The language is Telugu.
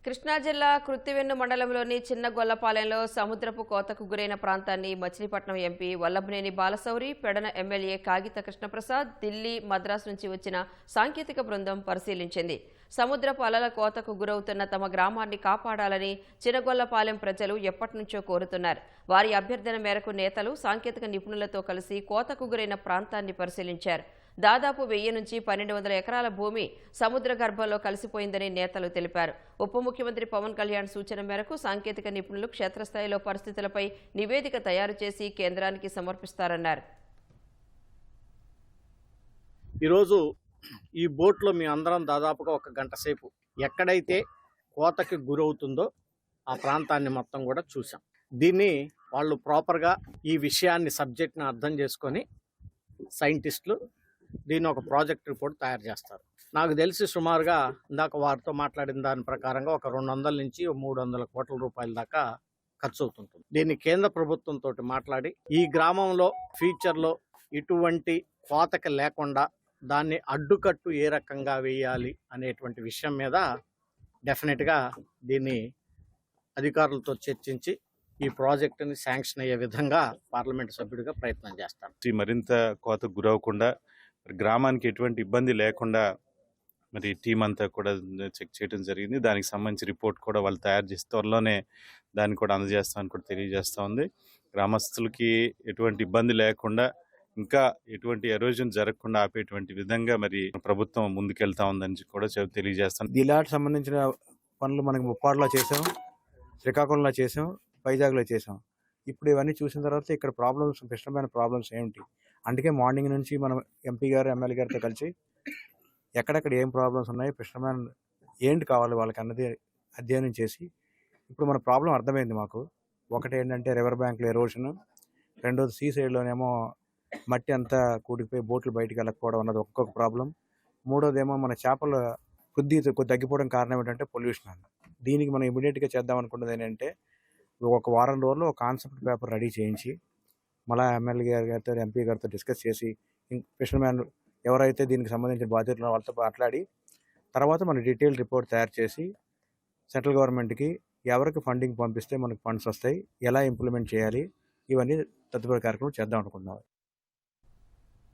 కృష్ణా జిల్లా కృత్తివెన్ను మండలంలోని చిన్న గొల్లపాలెంలో సముద్రపు కోతకు గురైన ప్రాంతాన్ని మచిలీపట్నం ఎంపీ వల్లభనేని బాలశౌరి, పెడన ఎమ్మెల్యే కాగిత కృష్ణప్రసాద్, ఢిల్లీ, మద్రాసు నుంచి వచ్చిన సాంకేతిక బృందం పరిశీలించింది. సముద్రపు అలల కోతకు గురవుతున్న తమ గ్రామాన్ని కాపాడాలని చిన్నగొల్లపాలెం ప్రజలు ఎప్పటినుంచో కోరుతున్నారు. వారి అభ్యర్థన మేరకు నేతలు సాంకేతిక నిపుణులతో కలిసి కోతకు గురైన ప్రాంతాన్ని పరిశీలించారు. దాదాపు 1000 నుంచి 1200 ఎకరాల భూమి సముద్ర గర్భంలో కలిసిపోయిందని నేతలు తెలిపారు. ఉప ముఖ్యమంత్రి పవన్ కళ్యాణ్ సూచన మేరకు సాంకేతిక నిపుణులు క్షేత్రస్థాయిలో పరిస్థితులపై నివేదిక తయారు చేసి కేంద్రానికి సమర్పిస్తారన్నారు. ఈరోజు ఈ బోట్లో మీ అందరం దాదాపుగా 1 గంట సేపు ఎక్కడైతే కోతకి గురవుతుందో ఆ ప్రాంతాన్ని మొత్తం కూడా చూసాం. దీన్ని వాళ్ళు ప్రాపర్గా ఈ విషయాన్ని సబ్జెక్ట్ని అర్థం చేసుకొని సైంటిస్టులు దీన్ని ఒక ప్రాజెక్ట్ రిపోర్ట్ తయారు చేస్తారు. నాకు తెలిసి సుమారుగా ఇందాక వారితో మాట్లాడిన దాని ప్రకారంగా ఒక 200 నుంచి 300 కోట్ల రూపాయల దాకా ఖర్చు అవుతుంటుంది. దీన్ని కేంద్ర ప్రభుత్వంతో మాట్లాడి ఈ గ్రామంలో ఫ్యూచర్లో ఇటువంటి కోతకి లేకుండా దాన్ని అడ్డుకట్టు ఏ రకంగా వేయాలి అనేటువంటి విషయం మీద డెఫినెట్గా దీన్ని అధికారులతో చర్చించి ఈ ప్రాజెక్టుని శాంక్షన్ అయ్యే విధంగా పార్లమెంట్ సభ్యుడిగా ప్రయత్నం చేస్తాను. మరింత కోతకు గురవకుండా గ్రామానికి ఎటువంటి ఇబ్బంది లేకుండా మరి టీం అంతా కూడా చెక్ చేయడం జరిగింది. దానికి సంబంధించి రిపోర్ట్ కూడా వాళ్ళు తయారు చేసి త్వరలోనే దాన్ని కూడా అందజేస్తామని కూడా తెలియజేస్తూ ఉంది. గ్రామస్తులకి ఎటువంటి ఇబ్బంది లేకుండా ఇంకా ఎటువంటి ఎరోజన్ జరగకుండా ఆపేటువంటి విధంగా మరి ప్రభుత్వం ముందుకెళ్తా ఉందని కూడా తెలియజేస్తాను. జిల్లాకు సంబంధించిన పనులు మనకి ముప్పాడులో చేసాం, శ్రీకాకుళంలో చేసాం, వైజాగ్లో చేసాం. ఇప్పుడు ఇవన్నీ చూసిన తర్వాత ఇక్కడ ప్రాబ్లమ్స్, క్లిష్టమైన ప్రాబ్లమ్స్ ఏమిటి, అందుకే మార్నింగ్ నుంచి మనం ఎంపీ గారు, ఎమ్మెల్యే గారితో కలిసి ఎక్కడెక్కడ ఏం ప్రాబ్లమ్స్ ఉన్నాయి, క్లిష్టమైన ఏంటి కావాలి వాళ్ళకి అన్నది అధ్యయనం చేసి ఇప్పుడు మన ప్రాబ్లం అర్థమైంది మాకు. ఒకటి ఏంటంటే రివర్ బ్యాంక్లో ఎరోషన్, రెండోది సీ సైడ్లోనేమో మట్టి అంతా కూడిపోయి బోట్లు బయటికి వెళ్ళకపోవడం అన్నది ఒక్కొక్క ప్రాబ్లం. మూడోదేమో మన చేపల వృద్ధి తగ్గిపోవడం కారణం ఏంటంటే పొల్యూషన్ అన్న. దీనికి మనం ఇమీడియట్గా చేద్దాం అనుకున్నది ఏంటంటే ఒక వారం రోజుల్లో ఒక కాన్సెప్ట్ పేపర్ రెడీ చేయించి మళ్ళీ ఎమ్మెల్యే గారితో, ఎంపీ గారితో డిస్కస్ చేసి ఫిషర్మ్యాన్ ఎవరైతే దీనికి సంబంధించిన బాధ్యతలు వాళ్ళతో మాట్లాడి తర్వాత మన డీటెయిల్ రిపోర్ట్ తయారు చేసి సెంట్రల్ గవర్నమెంట్కి ఎవరికి ఫండింగ్ పంపిస్తే మనకు ఫండ్స్ వస్తాయి, ఎలా ఇంప్లిమెంట్ చేయాలి, ఇవన్నీ తదుపరి కార్యక్రమం చేద్దాం అనుకుంటున్నాం.